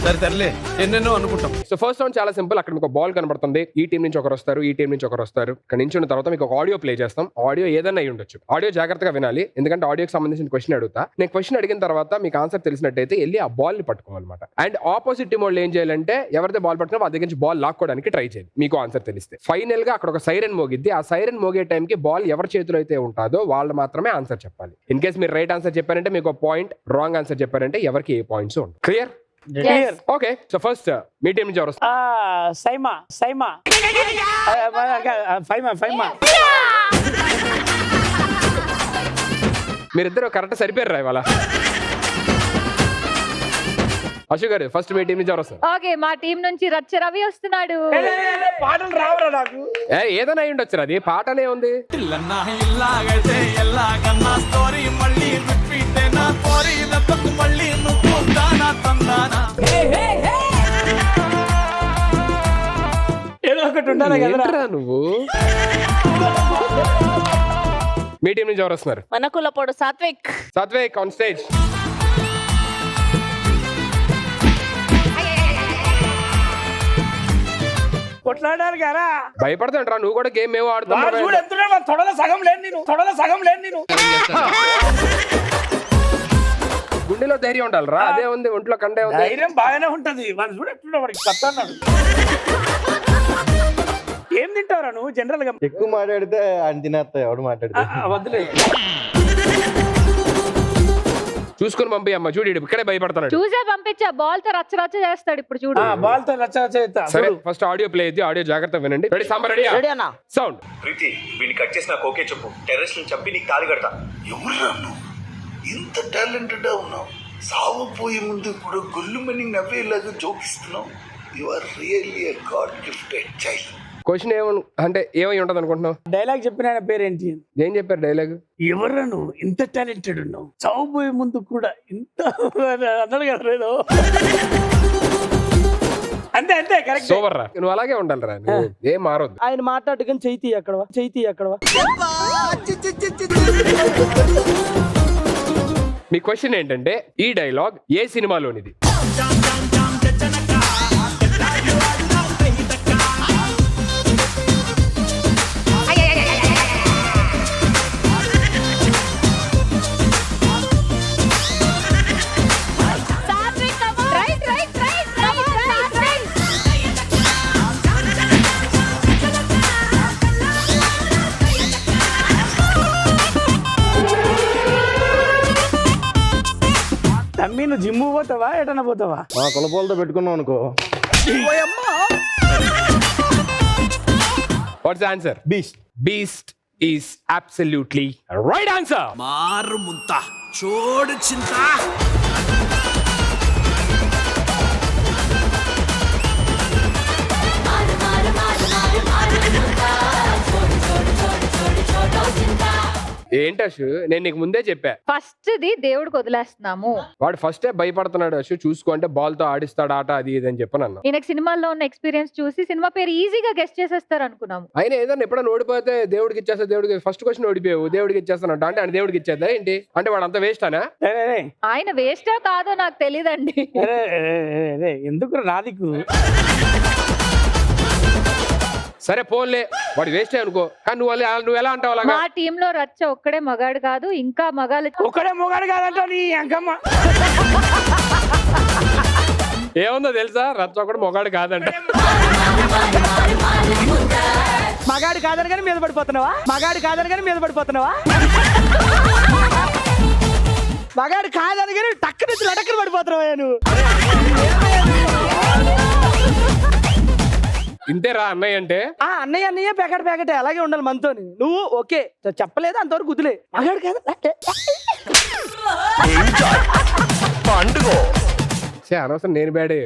సరే తెరలే ఎన్నెన్నో అనుకుంటాం. సో ఫస్ట్ రౌండ్ చాలా సింపుల్. అక్కడ మీకు బాల్ కనబడుతుంది, ఈ టీం నుంచి ఒకరు వస్తారు, ఈ టీం నుంచి ఒకరు వస్తారు. ఇక్కడ నుంచి ఉన్న తర్వాత మీకు ఒక ఆడియో ప్లే చేస్తాం. ఆడియో ఏదైనా అయి ఉండొచ్చు. ఆడియో జాగ్రత్తగా వినాలి, ఎందుకంటే ఆడియోకి సంబంధించిన క్వశ్చన్ అడుగుతా. నేను క్వశ్చన్ అడిగిన తర్వాత మీకు ఆన్సర్ తెలిసినట్టయితే వెళ్ళి ఆ బాల్ ని పట్టుకోవాలన్నమాట. అండ్ ఆపోజిట్ టీం వాళ్ళు ఏం చేయాలంటే ఎవరైతే బాల్ పట్టుకున్నారో వాళ్ళ దగ్గర నుంచి బాల్ లాక్కోవడానికి ట్రై చేయాలి, మీకు ఆన్సర్ తెలిస్తే. ఫైనల్ గా అక్కడ ఒక సైరన్ మోగిద్ది. ఆ సైరన్ మోగే టైంకి బాల్ ఎవరి చేతిలో అయితే ఉంటుందో వాళ్ళు మాత్రమే ఆన్సర్ చెప్పాలి. ఇన్ కేస్ మీరు రైట్ ఆన్సర్ చెప్పారంటే మీకు పాయింట్, రాంగ్ ఆన్సర్ చెప్పారంటే ఎవరికి ఏ పాయింట్స్ ఉండవు. క్లియర్? ఓకే. సో ఫస్ట్ మీ టీం నుంచి ఎవరు వస్తారు? సైమా ఫైమా మీరిద్దరు కరెక్ట్ సరిపోయారు రా ఇవాళ. అశోక్ గారు ఫస్ట్ మీ టీం నుంచి ఎవరు వస్తారు? ఓకే, మా టీం నుంచి రచ్చ రవి వస్తున్నాడు. పాటలు రావురా నాకు. ఏదైనా అయి ఉండొచ్చు, అది పాటనే ఉంది. ఏదో ఒకటి ఉండాలి కదా ఏంట్రా నువ్వు. మీ టీం నుంచి ఎవరు వస్తున్నారు? మనకులపోడు సాత్విక్. Sathvik on stage. కొట్లాడారు కదా. భయపడతాంట్రా నువ్వు కూడా గేమ్ ఏమో ఆడుతున్నావు. చూడు ఎంత తొడల సగం లేని నేను గుండెలో ధైర్యం ఉండాలిరా, అదే ఉంది ఒంట్లో కండే ఉంది. ధైర్యం బాగానే ఉంటది. వాడు చూడు ఎట్లున్నా వాడికి కత్త అన్నాడు. ఏం తింటావురా నువ్వు జనరల్ గా? ఎక్కువ మాట్లాడితే ఆయన తినేస్తా. ఎవడు మాట్లాడితే వద్దులే. చూసుకుని పంపి అమ్మ. చూడు ఇక్కడే భయపడతాడు. చూసే పంపించా, బాల్ తో రచ్చ రచ్చ చేస్తాడు ఇప్పుడు చూడు. బాల్ తో రచ్చ చేస్తా. సరే ఫస్ట్ ఆడియో ప్లే అయితే ఆడియో జాగ్రత్త వినండి. రెడీ సాంబర్? రెడీ అన్నా. సౌండ్. ప్రీతి వీడిని కట్ చేసి నాకు ఓకే చెప్పు. టెర్రస్ చంపి నీకు తాళి కడతా. ఎవరురా నువ్వు? ఇంత టాలెంటెడ్ ఉన్నావు. సావపోయే ముందు కూడా గొల్లుమని నవ్వేలాగా జోకిస్తున్నావు. You are really a god gifted child. Question అంటే ఏమై ఉంటది అనుకుంటున్నావు? డైలాగ్ చెప్పిన ఆయన పేరేంటి? ఏం చెప్పారు డైలాగ్? ఎవరా నువ్వు ఇంత టాలెంటెడ్ ఉన్నావు, చావబోయే ముందు కూడా ఇంత అన్నాడు కదా. లేదో అంతే అంతే కరెక్ట్. సూపర్ రా, నువ్వు అలాగే ఉండాలిరా, నువ్వు ఏం మారొద్దు. ఆయన మాట్లాడుకుని చేయి అక్కడవా. మీ క్వశ్చన్ ఏంటంటే ఈ డైలాగ్ ఏ సినిమాలోనిది? తమ్మి నువ్వు జిమ్ పోతావా ఎటన్నా పోతావా? మా కులపోలతో పెట్టుకున్నావు అనుకో. What's the answer? Beast. Beast is absolutely right answer. మారు ముంత చోడు చింత. ఏంటి అశు, నేను నీకు ముందే చెప్పా ఫస్ట్ ది దేవుడికి వదిలేస్తున్నాము. వాడు ఫస్టే భయపడుతున్నాడు అశు. చూసుకో అంటే బాల్ తో ఆడిస్తాడు ఆట అది ఇది అని చెప్పాను. ఈయనకి సినిమాల్లో ఉన్న ఎక్స్పీరియన్స్ చూసి సినిమా పేరు ఈజీగా గెస్ట్ చేసేస్తారు అనుకున్నాము. అయినా ఏదన్నా ఎప్పుడైనా ఓడిపోతే దేవుడికి ఇచ్చేస్తా, దేవుడికి ఫస్ట్ క్వశ్చన్ ఓడిపోయావు దేవుడికి ఇచ్చేస్తానంట అంటే ఆయన దేవుడికి ఇచ్చేద్దా ఏంటి? అంటే వాడు అంత వేస్ట్ అనా? ఆయన వేస్టో కాదో నాకు తెలీదండి. ఎందుకు నాదికు? సరే పోన్లే, వాడు వేస్ట్ అనుకో, కానీ నువ్వు ఎలా అంటావు అలాగా? మా టీమ్ లో రచ్చ ఒక్కడే మగాడు కాదు, ఇంకా మగాలు ఒక్కడే మొగాడు కాదంట నీ అంకమ్మ. ఏముందో తెలుసా, రచ్చ ఒకడు మొగాడు కాదంట. మగాడు కాదని కానీ మీద పడిపోతున్నావా? మగాడు కాదని కానీ టక్కు నుంచి లటక్కన పడిపోతున్నావా నువ్వు? ఇంతేరా అన్నయ్య అంటే? అన్నయ్య ప్యాకెట్ అలాగే ఉండాలి మనతో. నువ్వు ఓకే చెప్పలేదు అంతవరకు కుదిలే. మగాడు కాదు అనవసరం నేను బ్యాడే.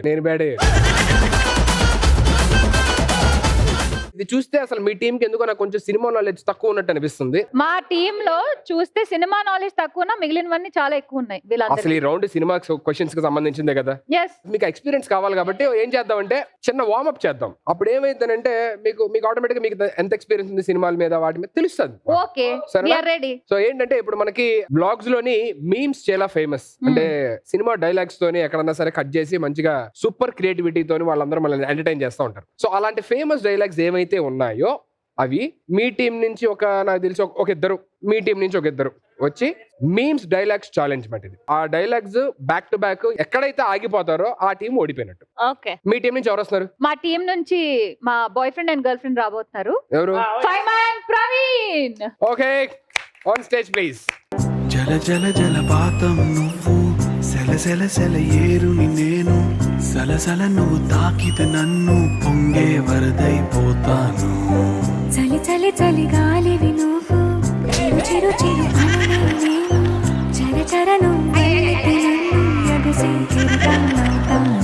ఇది చూస్తే అసలు మీ టీం కి ఎందుకో నాకు కొంచెం సినిమా నాలెడ్జ్ తక్కువ ఉన్నట్టు అనిపిస్తుంది. మా టీమ్ లో చూస్తే సినిమా నాలెడ్జ్ తక్కువ, మిగిలినవన్నీ చాలా ఎక్కువ ఉన్నాయి అసలు వీళ్ళందరూ. ఈ రౌండ్ సినిమా క్వశ్చన్స్ కి సంబంధించిందే కదా. ఎస్, మీకు ఎక్స్పీరియన్స్ కావాలి కాబట్టి ఏం చేద్దామంటే చిన్న వార్మప్ చేద్దాం. అప్పుడు ఏమైందంటే మీకు ఆటోమేటిక్ గా మీకు ఎంత ఎక్స్పీరియన్స్ ఉంది సినిమాల మీద వాటి మీద తెలుస్తుంది. ఓకే, సరేనా? We are ready. సో ఏంటంటే ఇప్పుడు మనకి బ్లాగ్స్ లోని మీమ్స్ చాలా ఫేమస్. అంటే సినిమా డైలాగ్స్ తోని ఎక్కడన్నా సరే కట్ చేసి మంచిగా సూపర్ క్రియేటివిటీ తోని వాళ్ళందరూ మనల్ని ఎంటర్టైన్ చేస్తూ ఉంటారు. సో అలాంటి ఫేమస్ డైలాగ్స్ ఏమైతే ఉన్నాయో అవి మీ టీం నుంచి నాకు తెలిసి ఒక ఇద్దరు, మీ టీం నుంచి ఒక ఇద్దరు వచ్చి మీమ్స్ డైలాగ్స్ ఛాలెంజ్ ఇది. ఆ డైలాగ్స్ బ్యాక్ టు బ్యాక్ ఎక్కడైతే ఆగిపోతారో ఆ టీం ఓడిపోయినట్టు. ఓకే, మీ టీం నుంచి ఎవరు వస్తున్నారు? మా టీం నుంచి మా boyfriend and girlfriend రాబోతున్నారు. ఎవరు? ఫైమాన్ Praveen. Okay, on stage please. జల జల జలపాతం నువ్వు, సెల సెల సెల ఏరుని నేను, సలసల నువ్వు తాకితే నన్ను పొంగే వరదైపోతాను. చలి చలి చలి గాలివి నువ్వు, చిరు చిరు అలనే నేను, చర చర నువ్వు ఎగసి తిరుగన్నవుతాను.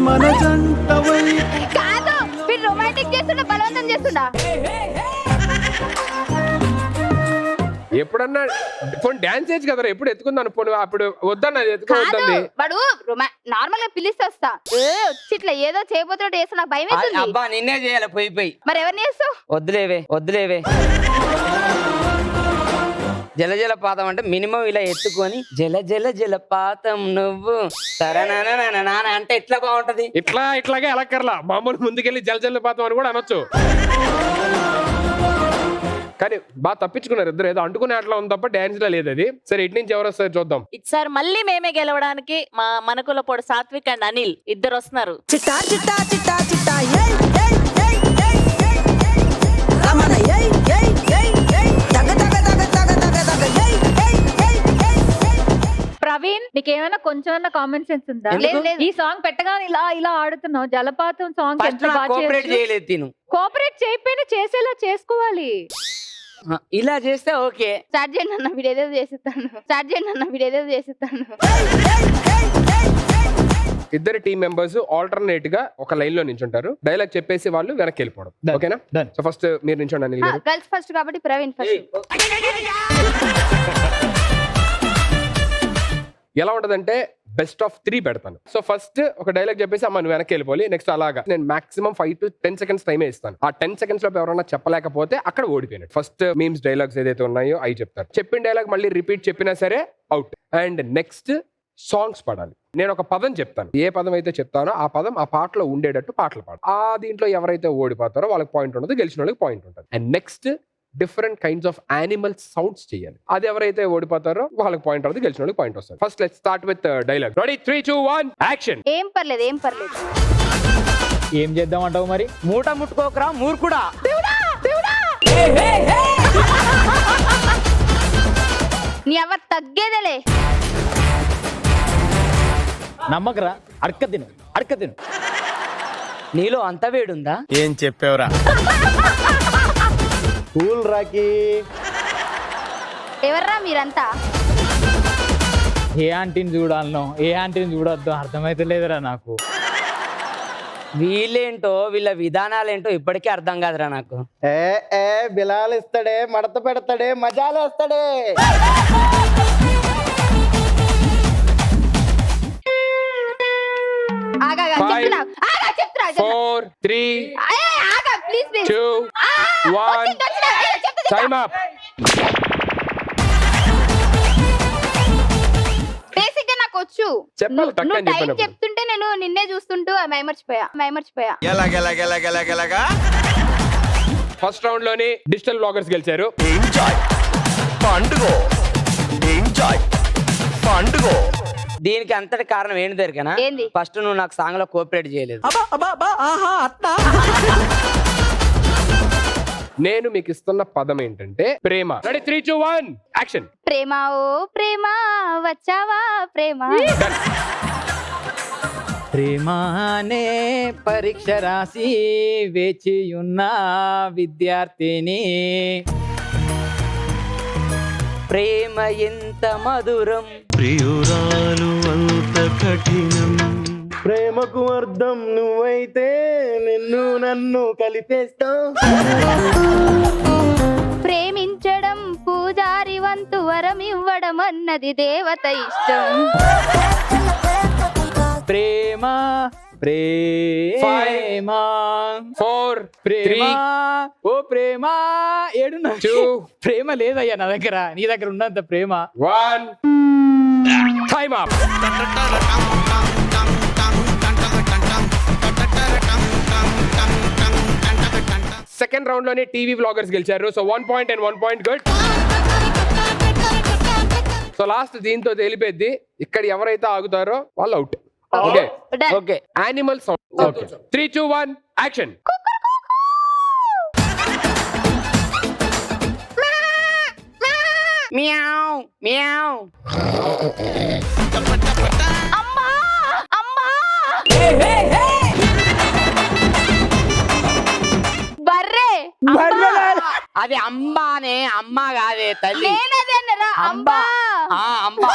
మన జంట కాదు, మీరు రొమాంటిక్ చేస్తున్నా, బలవంతం చేస్తున్నా. ఎప్పుడన్నా పోనీ డాన్స్ చేయొచ్చు కదరా, ఎప్పుడు ఎత్తుకుందాను పోను, అప్పుడు వద్దన్నా ఎత్తుకోవద్దండి. వాడు నార్మల్ గా పిలిస్తే వస్తా, వచ్చి ఇట్లా ఏదో చేయబోతున్నట్టు చేస్తా, నాకు భయం వేస్తుంది. అబ్బా నిన్నే చేయాలి పోయి మరి ఎవరిని చేస్తావు? వద్దులేవే జల జలపాతం అంటే మినిమం ఇలా ఎత్తుకొని జల జల జలపాతం నువ్వు సరనా అంటే ఎట్లా బాగుంటది. ఇట్లాగే ఎలక్కర్లా మామూలు ముందుకెళ్ళి జల జలపాతం అని కూడా అనొచ్చు. కానీ బాగా తప్పించుకున్నారు ఇద్దరు, ఏదో అంటుకునే అట్లా ఉంది తప్ప డాన్స్ లో లేదు అది. సరే ఇటు నుంచి ఎవరు వస్తారు చూద్దాం. ఇచ్చారు మళ్ళీ మేమే గెలవడానికి మా మనకుల పొడి సాత్విక్ అండ్ అనిల్ ఇద్దరు వస్తున్నారు. చిట్టా చిట్టా చిట్టా చిట్టా ఏయ్ ఏయ్ ఏయ్ ఏయ్ ఏయ్ రమణ ఏయ్ ఏయ్ ఏయ్ ఏయ్ తగ తగ తగ తగ తగ తగ ఏయ్ ఏయ్ ఏయ్ ఏయ్. ప్రవీణ్, నీకేమైనా కొంచెం కామన్ సెన్స్ ఉందా? ఎందుకు? లేదు, ఈ సాంగ్ పెట్టగానే ఇలా ఆడుతున్నావు. జలపాతం సాంగ్ ఫస్ట్ కోఆపరేట్ చేయలేదు తిను. కోఆపరేట్ చేయకపోయినా చేసేలా చేసుకోవాలి. ఇలా చేస్తే ఓకే. స్టార్ట్ చేయండి అన్న, వీడేదో చేసిస్తాను. ఇద్దరు టీం మెంబర్స్ ఆల్టర్నేట్ గా ఒక లైన్ లో నించుంటారు. డైలాగ్ చెప్పేసి వాళ్ళు వెనక్కి వెళ్ళిపోవడం. ఓకేనా? సో ఫస్ట్ మీరు నించోండి అనిల్ గారు. గర్ల్స్ ఫస్ట్ కాబట్టి ప్రవీణ్ ఫస్ట్. ఎలా ఉంటదంటే బెస్ట్ ఆఫ్ 3 పెడతాను. సో ఫస్ట్ ఒక డైలాగ్ చెప్పేసి అమ్మ నువ్వు వెనక్కి వెళ్ళిపోవాలి. నెక్స్ట్ అలాగా నేను మాక్సిమం 5 to 10 seconds టైమే ఇస్తాను. ఆ 10 seconds లో ఎవరైనా చెప్పలేకపోతే అక్కడ ఓడిపోయినట్టు. ఫస్ట్ మీమ్స్ డైలాగ్స్ ఏదైతే ఉన్నాయో అవి చెప్తారు. చెప్పిన డైలాగ్ మళ్ళీ రిపీట్ చెప్పినా సరే అవుట్. అండ్ నెక్స్ట్ సాంగ్స్ పాడాలి. నేను ఒక పదం చెప్తాను, ఏ పదం అయితే చెప్తానో ఆ పదం ఆ పాటలో ఉండేటట్టు పాటలు పాడాలి. ఆ దీంట్లో ఎవరైతే ఓడిపోతారో వాళ్ళకి పాయింట్ ఉండదు, గెలిచిన వాళ్ళకి పాయింట్ ఉంటుంది. And next different kinds of animal sounds చేయాలి. అది ఎవరైతే ఓడిపోతారో వాళ్ళకి పాయింట్ అవుతుంది, గెలిచిన వాళ్ళకి పాయింట్ వస్తుంది. First let's start with dialogue. Ready 3 2 1 action. ఏం పర్లేదు. ఏం చేద్దామంటావు మరి? మూట ముట్టుకోకరా మూర్ఖుడా. నీ ఎవరు తగ్గేదేలే. నమ్మకరా, అడక తిను. నీలో అంత వేడుందా? ఏం చెప్పావురా? Cool Rocky. ఎవర్రా మీరంతా? ఏ ఆంటీని చూడాలనో ఏ ఆంటీని చూడొద్దు అర్థమైతే లేదురా నాకు. వీళ్ళేంటో వీళ్ళ విధానాలేంటో ఇప్పటికీ అర్థం కాదురా నాకు. బిలాలు ఇస్తాడే, మడత పెడతాడే, మజాలు వేస్తాడే. చెప్తున్నా 4 3 2 1 టైమ్ అప్. బేసిక్ గా నాకు వచ్చు. చెప్పాలి టక్ అని టైం చెప్పినప్పుడు. చెప్తుంటే నేను నిన్నే చూస్తుంటూ మైమర్చిపోయా. ఎలాగెలాగెలాగెలాగా ఫస్ట్ రౌండ్ లోని డిజిటల్ బ్లాగర్స్ గెలిచారు. పండుగ దీనికి అంతటి కారణం ఏంటి దొరికనా? ఏంది? ఫస్ట్ నువ్వు నాకు సాంగ్ లో కోఆపరేట్ చేయలేదు. నేను మీకు ఇస్తున్న పదం ఏంటంటే ప్రేమ. Ready 3 2 1 action. ప్రేమ ఓ ప్రేమ వచ్చావా ప్రేమ. ప్రేమానే పరీక్ష రాసి వేచి ఉన్న విద్యార్థిని, ప్రేమ ఎంత మధురం, ప్రియురాలు అంత కఠినం, ప్రేమకు అర్థం నువ్వైతే నిన్ను నన్ను కలిపేస్తాం. ప్రేమించడం పూజారి వంతు వరం ఇవ్వడం అన్నది దేవత ఇష్టం. ప్రేమ ప్రేమ 4 ప్రేమ 3 ఓ ప్రేమ ఏడున్నా 2 ప్రేమ లేదయ్యా నా దగ్గర, నీ దగ్గర ఉన్నంత ప్రేమ. 1 టైమ్ అప్. సెకండ్ రౌండ్ లోనే టీవీ వ్లాగర్స్ గెలిచారు. So 1 point and 1 point good. So last దీంతో తెలిపేద్ది. ఇక్కడ ఎవరైతే ఆగుతారో వాళ్ళు out. Okay Done. Okay animal sound. 3 2 1 action. Meow meow. అమ్మా అమ్మా బర్రే అది అంబానే, అమ్మ కాదే తల్లి. నేనదేనరా అంబా. అంబా.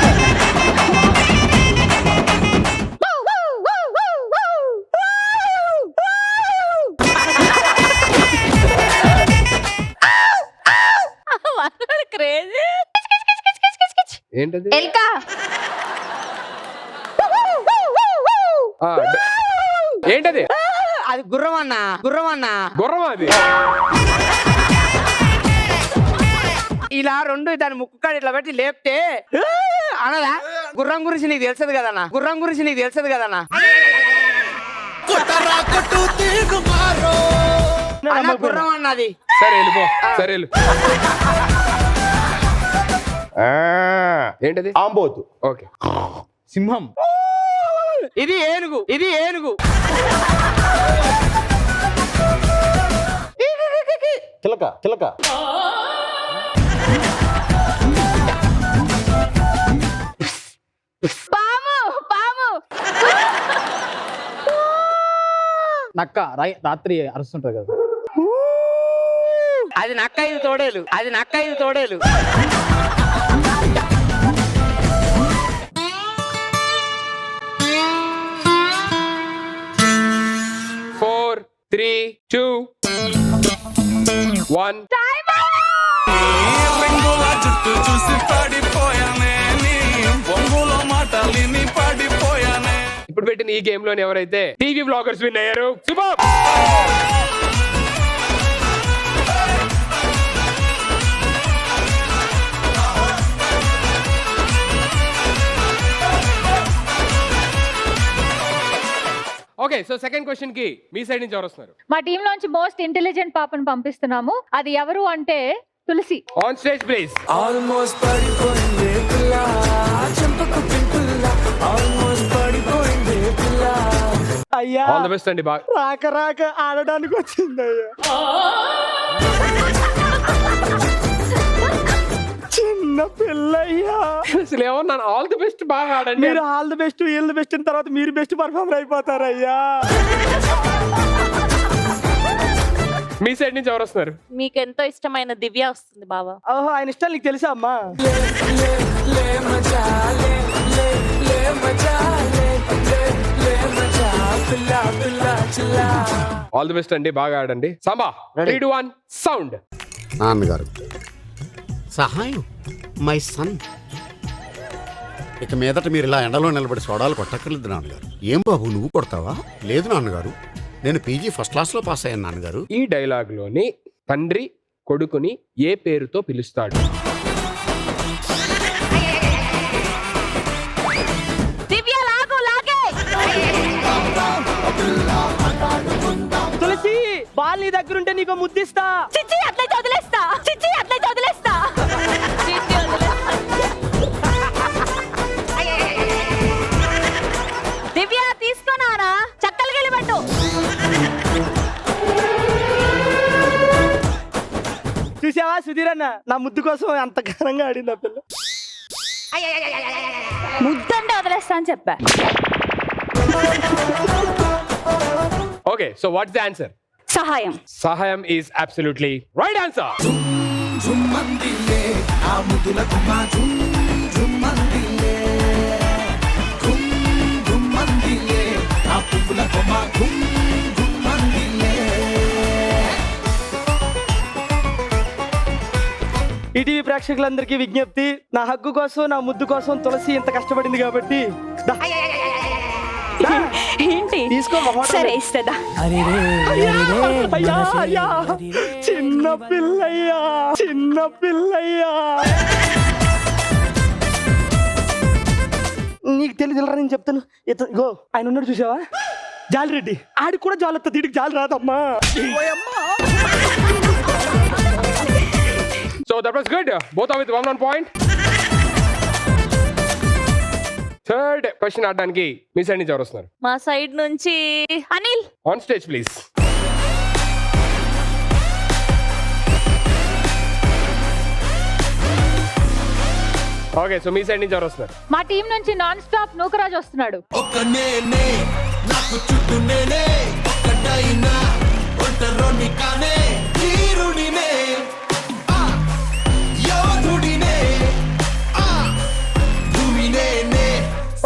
క్రేజీ. ఏంటది? ఎల్కా ఏంటది? అది గుర్రం అన్నా, గుర్రం అన్నా. గుర్రం అది. ఇలా రెండు దాని ముక్కు కాడ ఇట్లా పెట్టి లేపితే అనదా? గుర్రం గురించి నీకు తెలుసదు కదన్నా, గుర్రం గురించి నీకు తెలుసదు కదన్నా. అన్న గుర్రం అన్నది. సరే వెళ్ళిపో. సరే వెళ్ళు. ఏంటది? ఆంబోతు. ఓకే. సింహం. ఇది ఏనుగు, ఇది ఏనుగు. చిలక చిలక. పాము పాము నక్క రాత్రి అరుస్తుంటది కదా. అది నక్క, ఇది తోడేలు, అది నక్క, ఇది తోడేలు. Four, 3 2 1 చుట్టూ చూసి పడిపోయానే, నీ బొంగులో మాటలిని పడిపోయానే. ఇప్పుడు పెట్టిన ఈ గేమ్ లోని ఎవరైతే టీవీ వ్లాగర్స్ విన్ అయ్యారు. Super. Okay, so second question కి మీ సైడ్ నుంచి ఎవరు వస్తున్నారు? మా టీమ్ లోంచి మోస్ట్ ఇంటెలిజెంట్ పాపను పంపిస్తున్నాము. అది ఎవరు అంటే Tulasi. On stage please. Almost పడిపోయింది పిల్ల, చెంపకు పింపుల్ల, ఆల్మోస్ట్ పడిపోయింది పిల్ల. అయ్యా ఆల్ ది బెస్ట్ అండి. బాగా రాక రాక ఆడడానికి వచ్చింది అయ్యా. చిన్న పిల్లయ్యా. అసలు ఏమన్నా ఆల్ ది బెస్ట్, బాగా ఆడండి. మీరు all the best will best తర్వాత మీరు బెస్ట్ పర్ఫార్మర్ అయిపోతారయ్యా. మీ సైడ్ నుంచి ఎవరు వస్తున్నారు? మీకు ఎంతో ఇష్టమైన దివ్య వస్తుంది బావా. ఓహో, ఆయన ఇష్టాలు నీకు తెలుసా అమ్మా? ఆల్ ది బెస్ట్ అండి, బాగా ఆడండి. సాంబా 3 2 1 సౌండ్. నాన్నగారు సహాయం మై సన్. ఇక మీదట మీరు ఇలా ఎండలో నిలబడి సోడాలు కొట్టక్కర్లేదు నాన్నగారు. ఏం బాబు నువ్వు కొడతావా? లేదు నాన్నగారు, నేను పీజీ ఫస్ట్ క్లాస్ లో పాస్ అయ్యాను నాన్నగారు. ఈ డైలాగ్ లోని తండ్రి కొడుకుని ఏ పేరుతో పిలుస్తాడు? దివ్య లాగు లాగే. తులసి బాల్ నీ దగ్గర ఉంటే నీకు ముద్దిస్తా. చిచ్చి అట్లయితే వదిలేస్తా, చిచ్చి అట్లయితే వదిలేస్తా. దివ్య తీసుకోనారా, చక్కలు గెలిపట్టు. చూసావా సుధీర్ అన్న, నా ముద్దు కోసం అంత ఘనంగా ఆడింది ఆ పిల్ల. ముద్దంటే వదిలేస్తా అని చెప్పా. Okay, so what's the answer? సహాయం. సహాయం is absolutely right answer. ETV ప్రేక్షకులందరికీ విజ్ఞప్తి, నా హక్కు కోసం నా ముద్దు కోసం తులసి ఇంత కష్టపడింది కాబట్టి దా. ఏంటి తీసుకో మొహం. సరే ఇస్తుందా అయ్యా అయ్యా చిన్న పిల్లయ్యా చిన్న పిల్లయ్యా. నీకు తెలియదురా నేను చెప్తాను. ఇగో ఆయన ఉన్నాడు చూసావా, జాలిరెడ్డి. ఆడికి కూడా జాలి వస్తుంది, వీడికి జాలి రాదమ్మా. So that was good. Both are with 1 point. Third question ఆడడానికి మీ సైడ్ నుంచి ఎవరు వస్తున్నారు? మా సైడ్ నుంచి Anil. On stage please. Okay, so me side నుంచి ఎవరు వస్తున్నారు? మా టీం నుంచి నాన్ స్టాప్ నూకరాజ్ వస్తున్నాడు.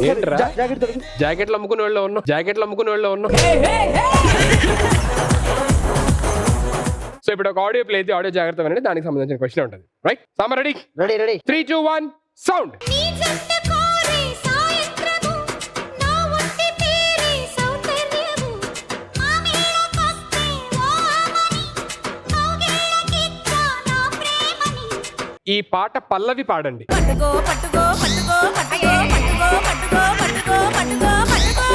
ఏంట్రా జాకెట్లు అమ్ముకునే వాళ్ళు ఉన్నాం, జాకెట్లు అమ్ముకునే వాళ్ళు ఉన్నాం. సో ఇప్పుడు ఒక ఆడియో ప్లే అయితే ఆడియో జాగ్రత్త వినండి, దానికి సంబంధించిన క్వశ్చన్ ఉంటుంది. Right, సామర్ ready? Ready ready. 3, 2, 1 sound. ఈ పాట పల్లవి పాడండి. పట్టుకో పట్టుకో పట్టుకో పట్టుకో పట్టుకో పట్టుకో పట్టుకో పట్టుకో పట్టుకో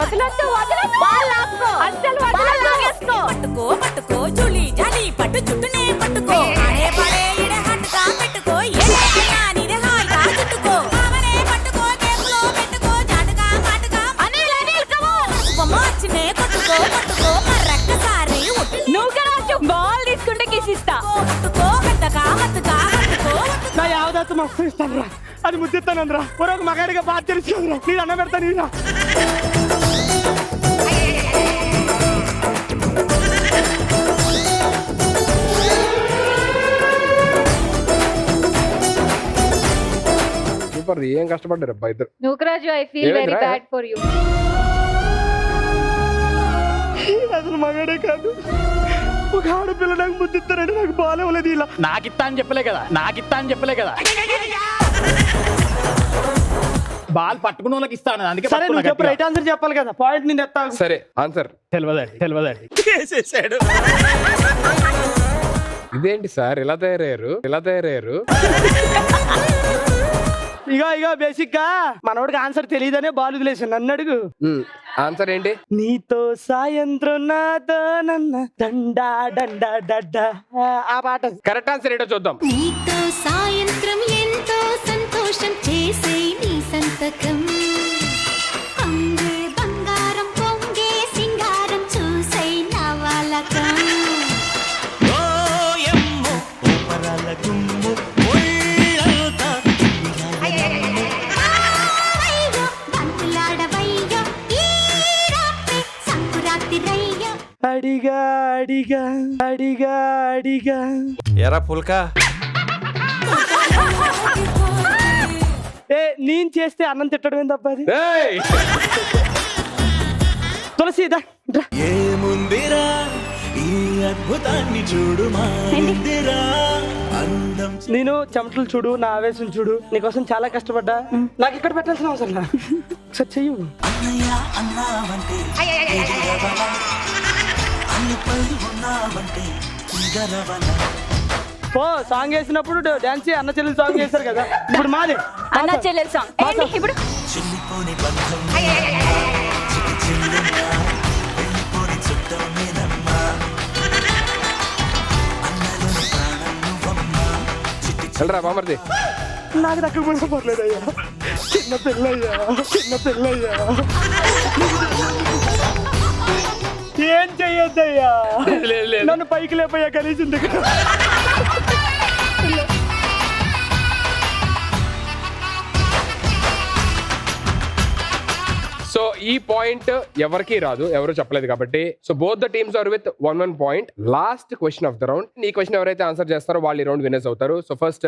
వదలొద్దు, వదలొద్దు. అస్సలు వదలొద్దు. పట్టుకో పట్టుకో జులి జాలి పట్టు చుట్టూనే పట్టుకో ఆడే పాడే ఇడే హట్టుగా పెట్టుకో ఏడే అయినా నీదే హాయిగా చుట్టుకో ఆమనే పట్టుకో కేకులో పెట్టుకో జాటుగా మాటుగా అనిల్ అనిల్ కమోన్. బొమ్మచ్చినే కొట్టుకో పట్టుకో మరొక్కసారి నూకరాజు బాల్ తీసుకుంటే కిస్ ఇస్తా. పట్టుకో పెద్దగా మత్తుగా పట్టుకో నా యావదాత్తు మస్తు ఇస్తాను రా, అది ముద్దిస్తానంద్రా. ఒక మగాడిగా బాగా తెలుసుకోదురా, నేను అన్న పెడతాను నీరా. సూపర్, ఏం కష్టపడ్డారు అబ్బా ఇద్దరు. నూకరాజు, ఐ ఫీల్ వెరీ ఏమైందిరా? Bad for you. అసలు మగాడే కాదు, ఒక ఆడపిల్ల నాకు ముద్దిస్తానంటే నాకు బాగాలేదు. ఇలా నాకిత్తా అని చెప్పలే కదా, నాకిత్తా అని చెప్పలే కదా. బాల్ పట్టుకున్న వాళ్ళకి ఇస్తాను, అందుకే సరే నువ్వు చెప్పు, రైట్ ఆన్సర్ చెప్పాలి కదా, పాయింట్ నేను ఎత్తా. సరే ఆన్సర్ తెలియదండి. ఇదేంటి సార్ ఇలా తయారయ్యారు? ఇగో బేసిక్ గా మనోడికి ఆన్సర్ తెలియదనే బాల్ వదిలేసాను. నన్ను అడుగు. ఆన్సర్ ఏంటి? నీతో సాయంత్రం నాతో నన్న డండా డండా డడ్డా, ఆ పాట. కరెక్ట్ ఆన్సర్ ఏంటో చూద్దాం. నీతో సాయంత్రం ఎంతో సంతోషం చేసే నీ సంతకం అంగే బంగారం పొంగే సింగారం చూసే నవలకం అయ్యో బంతులాడవయ్యో ఈ రాత్రి సంకురాత్రి రయ్యో అడిగా అడిగా అడిగా అడిగా. ఎరా పుల్కా, ఏ నేను చేస్తే అన్నం తిట్టడం ఏం తప్ప అది. ఏయ్! తులసి దా, రా. ఏముందిరా ఈ అద్భుతాన్ని చూడు మా ఇందిరా అందం. నేను చెమటలు చూడు, నా ఆవేశం చూడు, నీకోసం చాలా కష్టపడ్డా. నాకు ఇక్కడ పెట్టాల్సిన అవసరం లా. ఒకసారి చెయ్యు. అన్నయ్య అన్నావంటే ఎదురవనా, అన్నిపై ఉన్నావంటే ఇగరవనా. పో సాంగ్ వేసినప్పుడు డాన్స్ అన్న చెల్లెలు సాంగ్ చేశారు కదా, ఇప్పుడు మాది అన్న చెల్లెలు సాంగ్ ఏంటి ఇప్పుడు? చిల్లిపోని బంధం చిటి చిల్లెమ్మా, వెళ్ళిపోని చుట్టం మీదమ్మా, అన్నలోని ప్రాణం నువ్వమ్మా. వెళ్ళరా బామర్ది. నాకు దక్కకు కూడా పర్లేదు అయ్యా, చిన్న పిల్లయ్యా, చిన్న పిల్లయ్యా. ఏం చెయ్యొద్దయ్యా, నన్ను పైకి లేపయ్యా కనీసం దగ్గర. సో ఈ పాయింట్ ఎవరికి రాదు, ఎవరు చెప్పలేదు కాబట్టి. So both the teams are with 1 point. Last question of the round. ఈ క్వశ్చన్ ఎవరైతే ఆన్సర్ చేస్తారో వాళ్ళు ఈ రౌండ్ విన్నర్స్ అవుతారు. సో ఫస్ట్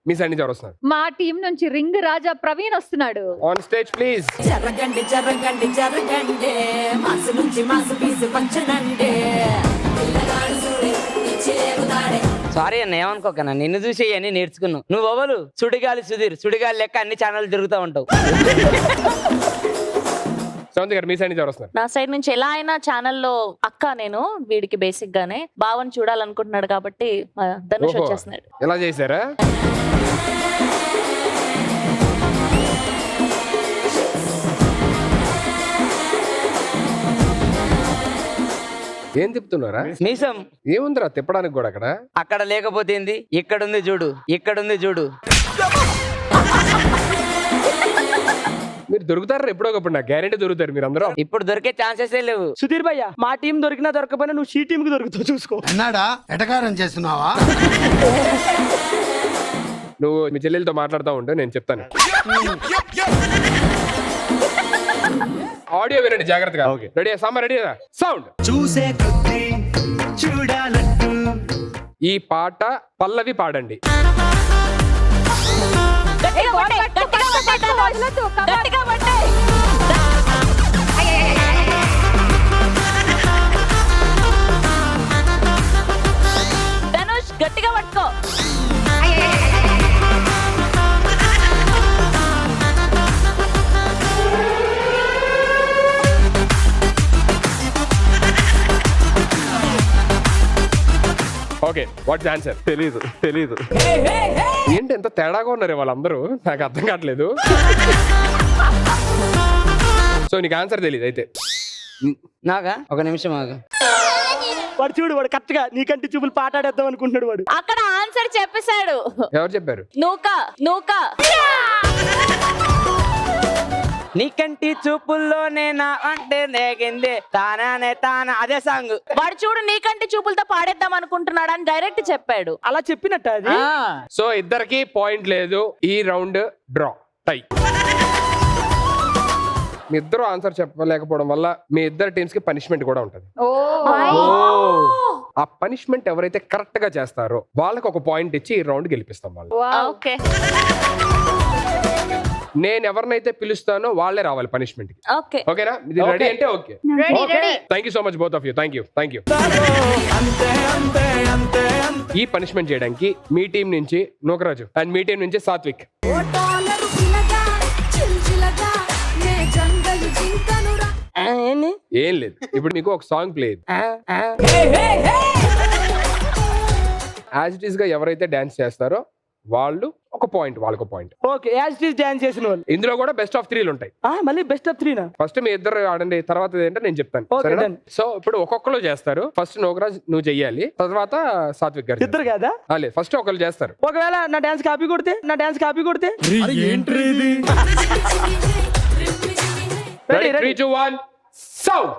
మీ సైడ్ నుంచి ఎవరు వస్తున్నారు? మా టీం నుంచి రింగ్ రాజా ప్రవీణ్ వస్తున్నాడు. On stage please. జరగండి జరగండి జరగండి మాసు నుంచి మాసు పీసు పంచనండి సారీ అన్న, ఏమనుకోకన్నా, నిన్ను చూసి అన్ని నేర్చుకున్నావు. నువ్వు ఎవరు? సుడిగాలి సుధీర్, సుడిగాలి లెక్క అన్ని ఛానల్ తిరుగుతూ ఉంటావు. శ్రవంతి గారు మీ సైడ్ నుంచి ఎవరు వస్తున్నారు? నా సైడ్ నుంచి ఎలా అయినా ఛానల్లో అక్క నేను వీడికి బేసిక్ గానే బావని చూడాలనుకుంటున్నాడు కాబట్టి ధనుష్ ఓహో, వచ్చేస్తున్నాడు. ఎలా చేశారా? ఏం తిప్పుతున్నారా? మీసం ఏముందిరా తిప్పడానికి కూడా అక్కడ? అక్కడ లేకపోతే ఏంది, ఇక్కడ ఉంది చూడు, ఇక్కడ ఉంది చూడు. మీరు దొరుకుతారా ఎప్పుడో ఒకప్పుడు? నాకు గ్యారెంటీ దొరుకుతారు మీరు అందరూ. ఇప్పుడు దొరికే ఛాన్సెసే లేవు. సుధీర్ భయ్య, మా టీం దొరికినా దొరకపోయినా నువ్వు షీ టీం కి దొరుకుతావు, చూసుకో. అన్నాడా ఎటకారం చేస్తున్నావా? నువ్వు మీ చెల్లెలతో మాట్లాడుతూ ఉంటే నేను చెప్తాను. ఆడియో వినండి జాగ్రత్తగా. రెడీ? సాంబార్ రెడీ? సౌండ్. చూసే కొద్ది చూడాలంటూ ఈ పాట పల్లవి పాడండి. గట్టిగా పట్టే, గట్టిగా పట్టే, గట్టిగా పట్టే. ధనుష్ గట్టిగా పట్టుకో. Okay, watts answer? తెలీదు. ఏంటి ఎంత తేడాగా ఉన్నారు వాళ్ళందరూ? నాకు అర్థం కావట్లేదు. సో నీకు ఆన్సర్ తెలియదు అయితే? నాగా ఒక నిమిషం ఆగా. వాడు చూడు, వాడు కరెక్ట్ గా నీకంటే చూపులు పాటాడేద్దాం అనుకుంటున్నాడు వాడు. అక్కడ ఆన్సర్ చెప్పేశాడు. ఎవరు చెప్పారు? నూకా నీకంటి చూపుల్లోనే నా అంటే నేగింది తానానే తానా, అదే సాంగ్. వాడు చూడు నీకంటి చూపులతో పాడేద్దాం అనుకుంటున్నాడు అని డైరెక్ట్ చెప్పాడు. అలా చెప్పినట్టు అది. సో ఇద్దరికి పాయింట్ లేదు. ఈ రౌండ్ డ్రా, టై. మీ ఇద్దరు ఆన్సర్ చెప్పలేకపోవడం వల్ల మీ ఇద్దరు టీమ్స్ కి పనిష్మెంట్ కూడా ఉంటది. ఆ పనిష్మెంట్ ఎవరైతే కరెక్ట్ గా చేస్తారో వాళ్ళకి ఒక పాయింట్ ఇచ్చి ఈ రౌండ్ గెలిపిస్తాం వాళ్ళు. ఓకే, నేను ఎవరినైతే పిలుస్తానో వాళ్ళే రావాలి పనిష్మెంట్ కి. ఓకే, ఓకేనా? ఇది రెడీ అంటే okay. Thank you so much both of you. Thank you. ఈ పనిష్మెంట్ చేయడానికి మీ టీం నుంచి నూకరాజు అండ్ మీ టీం నుంచి సాత్విక్. ఏం లేదు, ఇప్పుడు మీకు ఒక song play. As it is గా ఎవరైతే డాన్స్ చేస్తారో వాళ్ళు ఒక పాయింట్, వాళ్ళకు point. Okay, as it is dance చేసిన వాళ్ళు. ఇందులో కూడా బెస్ట్ ఆఫ్ 3 ఉంటాయి. మళ్ళీ బెస్ట్ ఆఫ్ 3 నా? ఫస్ట్ మీ ఇద్దరు ఆడండి, తర్వాత ఏంటో నేను చెప్తాను. Okay, సరేనా? done. సో ఇప్పుడు ఒక్కొక్కరు చేస్తారు. ఫస్ట్ నోగరాజ్ నువ్వు చెయ్యాలి, తర్వాత సాత్విక్ గారు. ఇద్దరు కదా? లేదు, ఫస్ట్ ఒకరు చేస్తారు. ఒకవేళ నా డాన్స్ కాపీ కొడితే Ready? 3, 2, 1 సౌండ్.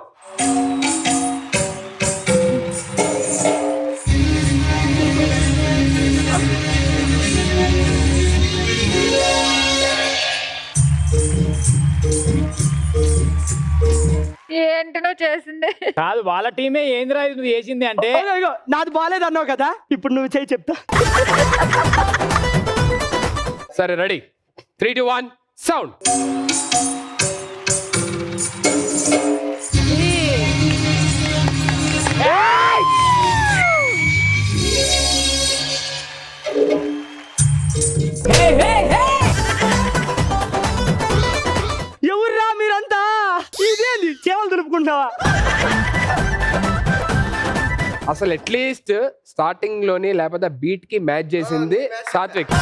ఏంటి నువ్వు చేసింది? కాదు, వాళ్ళ టీమే ఏందిరా ఇది నువ్వు చేసింది అంటే. నాది బాగాలేదు అన్నావు కదా, ఇప్పుడు నువ్వు చేయి చెప్తా. సరే, రెడీ? 3, 2, 1 సౌండ్. ఎవర్రా మీరంతా? ఇదేంది చేవలు దులుపుకుంటావా? అసలు అట్లీస్ట్ స్టార్టింగ్ లోని లేకపోతే బీట్ కి మ్యాచ్ చేసింది సాత్విక్.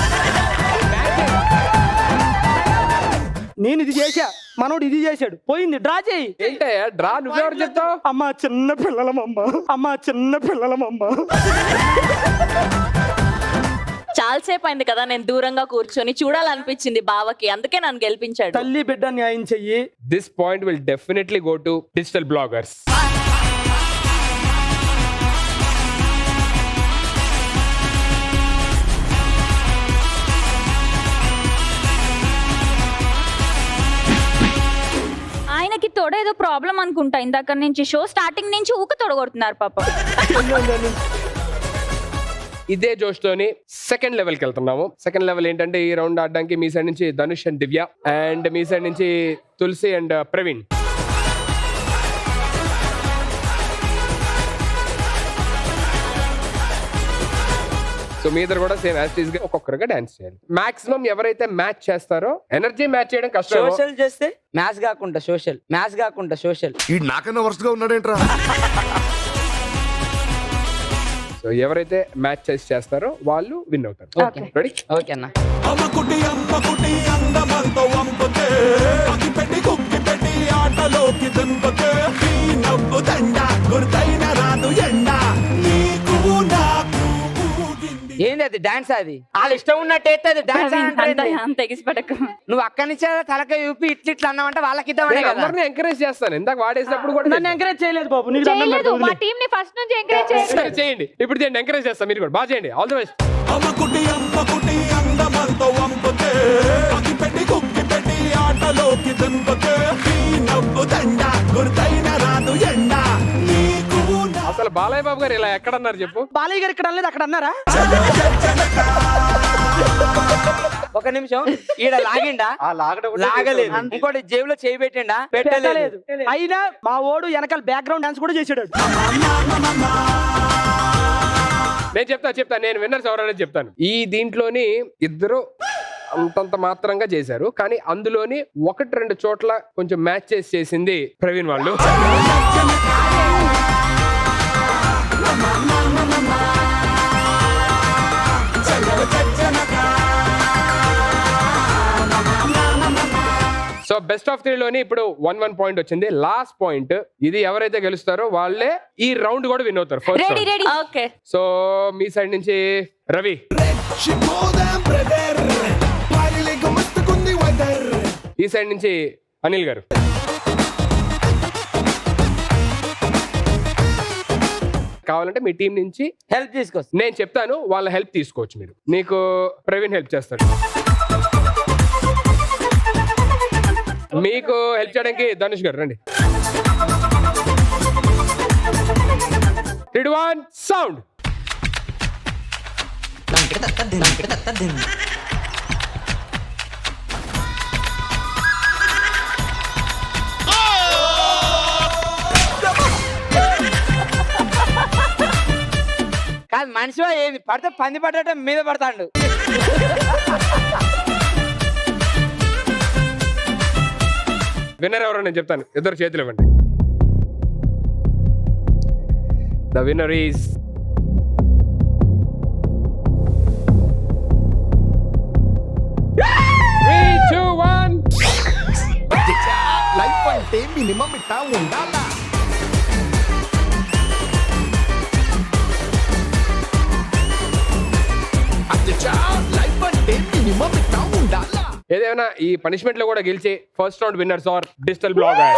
నేను ఇది చేశా, మనోడు ఇది చేశాడు, పోయింది. డ్రా చేయి. ఏంటయ్యా డ్రా? నువ్వెవరు చెప్తావు? అమ్మా చిన్న పిల్లలమమ్మ. చాలాసేపు అయింది కదా నేను దూరంగా కూర్చొని చూడాలనిపించింది బావకి, అందుకే నన్ను గెలిపించాడు. తల్లి బిడ్డ న్యాయం చెయ్యి. This point will definitely go to digital bloggers. ఆయనకి తోడేదో ప్రాబ్లం అనుకుంటా, ఇందాక నుంచి షో స్టార్టింగ్ నుంచి ఊక తొడగొడుతున్నారు పాప. ఇదే జోష్ తోని సెకండ్ లెవెల్ కి వెళ్తున్నాము. సెకండ్ లెవెల్ ఏంటంటే ఈ రౌండ్ ఆడడానికి మీ సైడ్ నుంచి Dhanush and Divya, and me side నుంచి తులసి అండ్ ప్రవీణ్. సో మీ ఇద్దరు కూడా సేమ్ యాజ్ గా ఒక్కొక్కరుగా డాన్స్ చేయాలి. మాక్సిమం ఎవరైతే మ్యాచ్ చేస్తారో, ఎనర్జీ మ్యాచ్ చేయడం కష్టం. సోషల్ చేస్తే మ్యాథ్స్ కాకుండా సోషల్, మ్యాథ్స్ కాకుండా సోషల్. ఈ నాకన్నా వరుస గా ఉన్నాడేంట్రా? సో ఎవరైతే మ్యాచ్ చేస్తారో వాళ్ళు విన్ అవుతారు. రెడీ? ఓకే అన్న. ఏంది అది డాన్స్? అది వాళ్ళ ఇష్టం ఉన్నట్టు అది డాన్స్. తెగిసిపడకు. నువ్వు అక్కడి నుంచే తలక ఊపి ఇట్లా ఇట్లా అన్నావంటే వాళ్ళకి ఇద్దామనే కదా. అందరిని ఎంకరేజ్ చేస్తాను. ఇందాక వాడేసినప్పుడు కూడా నన్ను ఎంకరేజ్ చేయలేదు బాబు, నీకు దండం చేయలేదు. పెడతా మా వదిలే. టీం ని ఫస్ట్ నుంచి ఎంకరేజ్ చేయండి. చేయండి. ఇప్పుడు చేయండి, ఎంకరేజ్ చేస్తాను. మీరు కూడా బాగా చేయండి. All the best. అసలు బాలయ్య బాబు గారు ఇలా ఎక్కడన్నారు చెప్పు? బాలయ్య గారు ఇక్కడ అనలేదు, అక్కడ అన్నారా? ఒక నిమిషం, ఈడ లాగిండా? లాగలేదు. ఇంకోటి జేబులో చేయి పెట్టిండా? పెట్టలేదు. అయినా మా ఓడు వెనకాల బ్యాక్గ్రౌండ్ డాన్స్ కూడా చేసాడు. నేను చెప్తాను. నేను విన్నర్స్ ఎవరనేది చెప్తాను. ఈ దీంట్లోని ఇద్దరు అంతంత మాత్రంగా చేశారు, కానీ అందులోని 1-2 చోట్ల కొంచెం మ్యాచ్ చేసింది ప్రవీణ్ వాళ్ళు. సో బెస్ట్ ఆఫ్ 3 లోని ఇప్పుడు 1-1 పాయింట్ వచ్చింది. లాస్ట్ పాయింట్ ఇది. ఎవరైతే గెలుస్తారో వాళ్ళే ఈ రౌండ్ కూడా విన్ అవుతారు. First okay. సో మీ సైడ్ నుంచి రవి, ఈ సైడ్ నుంచి అనిల్ గారు, కావాలంటే మీ టీం నుంచి హెల్ప్ తీసుకోవచ్చు. నేను చెప్తాను, వాళ్ళ హెల్ప్ తీసుకోవచ్చు మీరు. నీకు ప్రవీణ్ హెల్ప్ చేస్తాడు. మీకు హెల్ప్ చేయడానికి ధనుష్ గారు రండి. 3, 2, 1 సౌండ్. కాదు మనిషివా ఏంది? పడితే పంది పడటం మీద పడతాడు. విన్నర్ ఎవరో నేను చెప్తాను. ఇద్దరు చేతులు ఇవ్వండి. ద విన్నర్ ఈస్ లైఫ్ అంటే మినిమం ఇట్టా ఉండాలా? లైఫ్ అంటే మినిమం ఇట్టా ఉండాలా? ఏదైనా ఈ పనిష్మెంట్ లో కూడా గెలిచి first round winners are digital blogger.